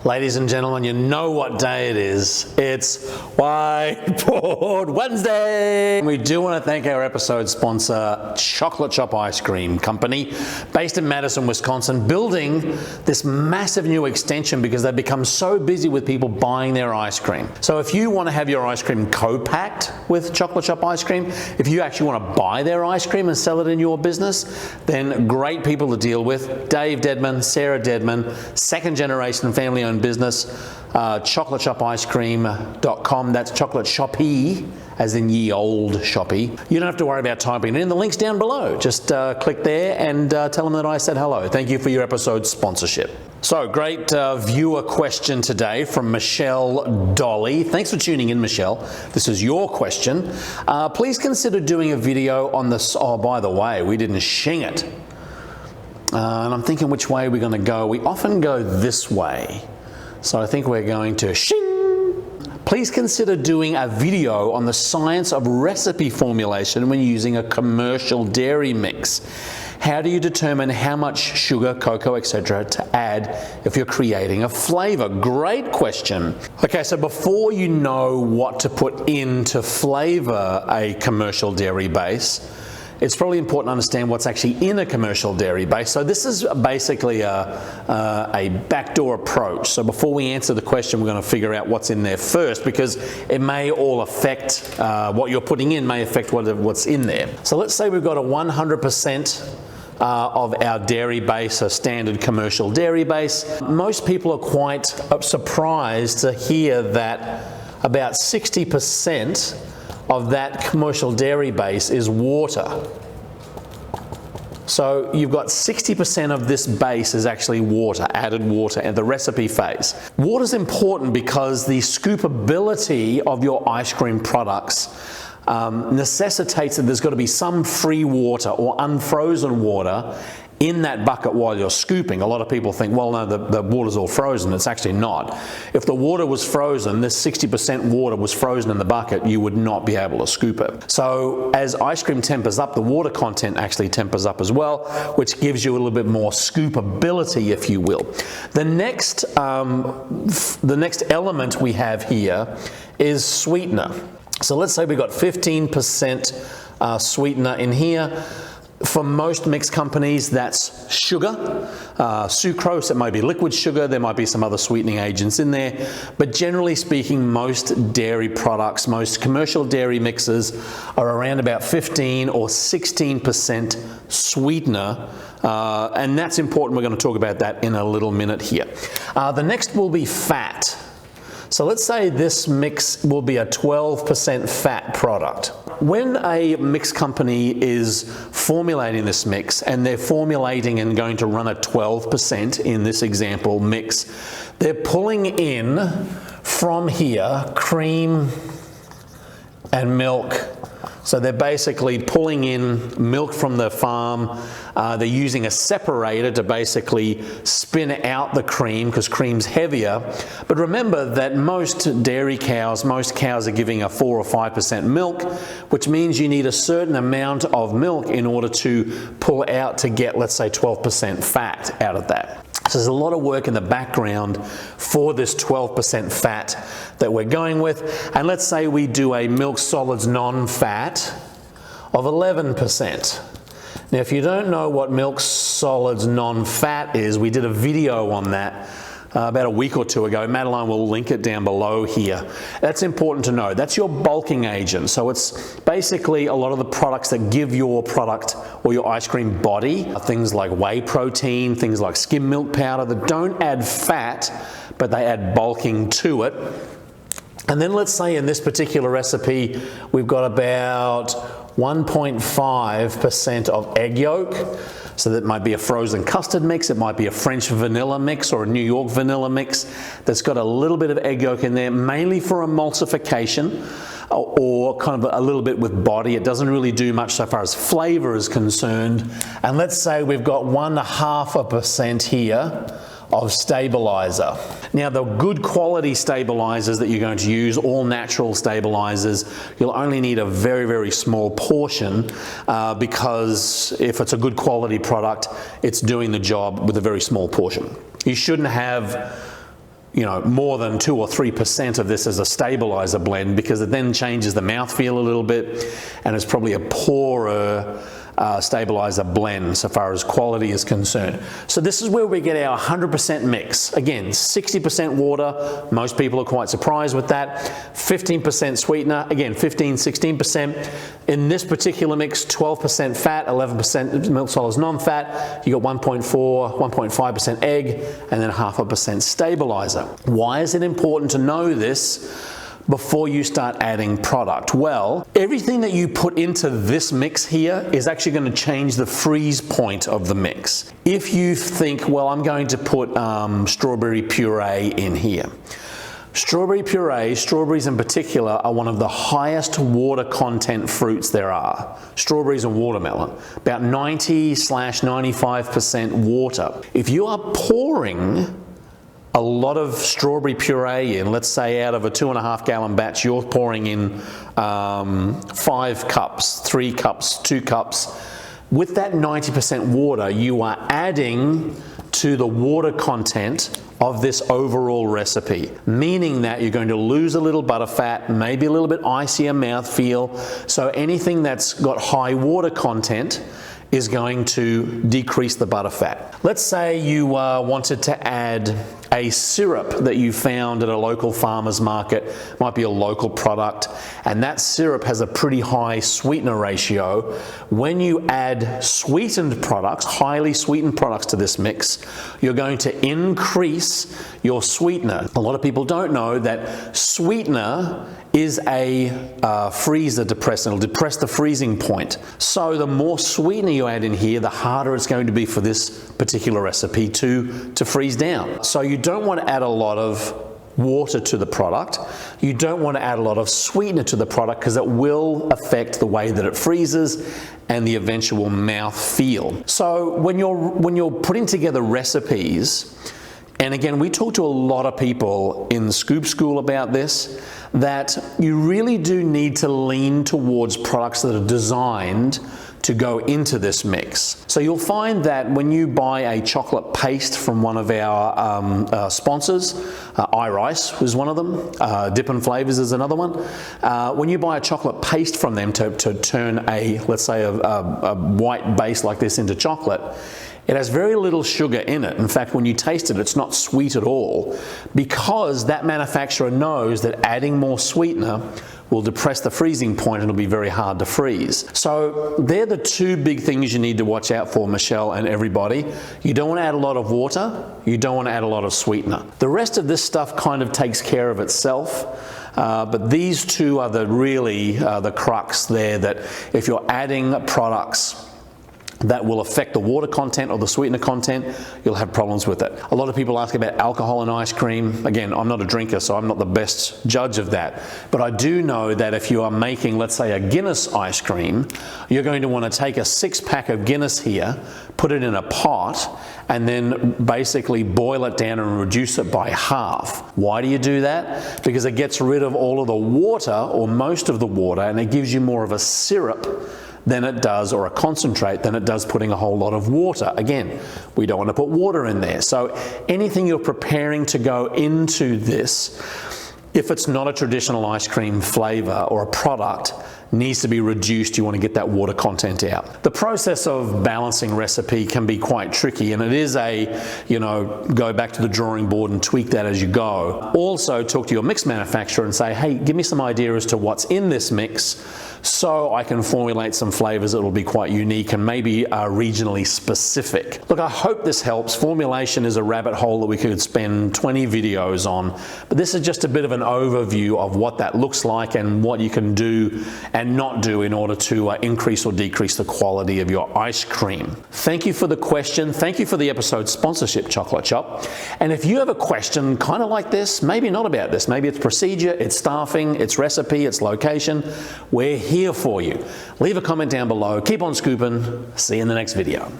Ladies and gentlemen, you know what day it is. It's Whiteboard Wednesday. We do want to thank our episode sponsor, Chocolate Shop Ice Cream Company, based in Madison, Wisconsin, building this massive new extension because they've become so busy with people buying their ice cream. So if you want to have your ice cream co-packed with Chocolate Shop Ice Cream, if you actually want to buy their ice cream and sell it in your business, then great people to deal with. Dave Dedman, Sarah Dedman, second generation family-owned business, chocolateshopicecream.com. That's chocolate shoppy, as in ye old shoppy. You don't have to worry about typing it in. The link's down below. Just click there and tell them that I said hello. Thank you for your episode sponsorship. So, great viewer question today from Michelle Dolly. Thanks for tuning in, Michelle. This is your question. Please consider doing a video on this. Oh, by the way, we didn't shing it. And I'm thinking which way we're going to go. We often go this way. So I think we're going to shing. Please consider doing a video on the science of recipe formulation when using a commercial dairy mix. How do you determine how much sugar, cocoa, etc. to add if you're creating a flavor? Great question. Okay, so before you know what to put in to flavor a commercial dairy base, it's probably important to understand what's actually in a commercial dairy base. So this is basically a backdoor approach. So before we answer the question, we're going to figure out what's in there first, because it may all affect, what you're putting in may affect what's in there. So let's say we've got a 100% of our dairy base, a standard commercial dairy base. Most people are quite surprised to hear that about 60% of that commercial dairy base is water. So you've got 60% of this base is actually water, added water in the recipe phase. Water is important because the scoopability of your ice cream products necessitates that there's got to be some free water or unfrozen water in that bucket while you're scooping. A lot of people think, well, no, the water's all frozen. It's actually not. If the water was frozen, this 60% water was frozen in the bucket, you would not be able to scoop it. So as ice cream tempers up, the water content actually tempers up as well, which gives you a little bit more scoopability, if you will. The next element we have here is sweetener. So let's say we've got 15% sweetener in here. For most mix companies, that's sugar, sucrose. It might be liquid sugar. There might be some other sweetening agents in there. But generally speaking, most dairy products, most commercial dairy mixes are around about 15 or 16% sweetener. And that's important. We're going to talk about that in a little minute here. The next will be fat. So let's say this mix will be a 12% fat product. When a mix company is formulating this mix, and they're formulating and going to run a 12% in this example mix, they're pulling in from here cream and milk. So they're basically pulling in milk from the farm. They're using a separator to basically spin out the cream because cream's heavier. But remember that most dairy cows, most cows are giving a 4 or 5% milk, which means you need a certain amount of milk in order to pull out to get, let's say, 12% fat out of that. So there's a lot of work in the background for this 12% fat that we're going with. And let's say we do a milk solids non-fat of 11%. Now, if you don't know what milk solids non-fat is, we did a video on that about a week or two ago. Madeline will link it down below here. That's important to know. That's your bulking agent. So it's basically a lot of the products that give your product or your ice cream body, things like whey protein, things like skim milk powder that don't add fat, but they add bulking to it. And then let's say in this particular recipe, we've got about 1.5% of egg yolk. So that might be a frozen custard mix, it might be a French vanilla mix or a New York vanilla mix that's got a little bit of egg yolk in there, mainly for emulsification or kind of a little bit with body. It doesn't really do much so far as flavor is concerned. And let's say we've got 1.5% here of stabilizer. Now, the good quality stabilizers that you're going to use, all natural stabilizers, you'll only need a very, very small portion because if it's a good quality product, it's doing the job with a very small portion. You shouldn't have more than 2 or 3% of this as a stabilizer blend, because it then changes the mouthfeel a little bit, and it's probably a poorer stabilizer blend so far as quality is concerned. So this is where we get our 100% mix. Again, 60% water, most people are quite surprised with that. 15% sweetener, again 15-16%. In this particular mix, 12% fat, 11% milk solids non-fat. You got 1.5% egg, and then 0.5% stabilizer. Why is it important to know this before you start adding product? Well, everything that you put into this mix here is actually going to change the freeze point of the mix. If you think, well, I'm going to put strawberry puree in here. Strawberry puree, strawberries in particular, are one of the highest water content fruits there are. Strawberries and watermelon, about 90-95% water. If you are pouring a lot of strawberry puree in, let's say out of a 2.5 gallon batch, you're pouring in 5 cups, 3 cups, 2 cups. With that 90% water, you are adding to the water content of this overall recipe, meaning that you're going to lose a little butter fat, maybe a little bit icier mouthfeel. So anything that's got high water content is going to decrease the butter fat. Let's say you wanted to add a syrup that you found at a local farmer's market, might be a local product, and that syrup has a pretty high sweetener ratio. When you add sweetened products, highly sweetened products to this mix, you're going to increase your sweetener. A lot of people don't know that sweetener is a freezer depressant. It'll depress the freezing point. So the more sweetener you add in here, the harder it's going to be for this particular recipe to freeze down. So you don't want to add a lot of water to the product. You don't want to add a lot of sweetener to the product, because it will affect the way that it freezes and the eventual mouth feel. So when you're putting together recipes, and again, we talk to a lot of people in Scoop School about this, that you really do need to lean towards products that are designed to go into this mix. So you'll find that when you buy a chocolate paste from one of our sponsors, iRice was one of them, Dippin' Flavors is another one. When you buy a chocolate paste from them to turn let's say a white base like this into chocolate, it has very little sugar in it. In fact, when you taste it, it's not sweet at all, because that manufacturer knows that adding more sweetener will depress the freezing point and it'll be very hard to freeze. So they're the two big things you need to watch out for, Michelle and everybody. You don't want to add a lot of water, you don't want to add a lot of sweetener. The rest of this stuff kind of takes care of itself. But these two are the crux there, that if you're adding products that will affect the water content or the sweetener content, you'll have problems with it. A lot of people ask about alcohol in ice cream. Again, I'm not a drinker, so I'm not the best judge of that. But I do know that if you are making, let's say, a Guinness ice cream, you're going to want to take a 6-pack of Guinness here, put it in a pot, and then basically boil it down and reduce it by half. Why do you do that? Because it gets rid of all of the water, or most of the water, and it gives you more of a syrup than it does, or a concentrate, than it does putting a whole lot of water. Again, we don't want to put water in there. So anything you're preparing to go into this, if it's not a traditional ice cream flavor or a product, needs to be reduced. You want to get that water content out. The process of balancing recipe can be quite tricky, and it is go back to the drawing board and tweak that as you go. Also, talk to your mix manufacturer and say, hey, give me some idea as to what's in this mix, so I can formulate some flavors that will be quite unique and maybe regionally specific. Look, I hope this helps. Formulation is a rabbit hole that we could spend 20 videos on, but this is just a bit of an overview of what that looks like and what you can do and not do in order to increase or decrease the quality of your ice cream. Thank you for the question. Thank you for the episode sponsorship, Chocolate Shop. And if you have a question kind of like this, maybe not about this, maybe it's procedure, it's staffing, it's recipe, it's location, we're here for you. Leave a comment down below. Keep on scooping. See you in the next video.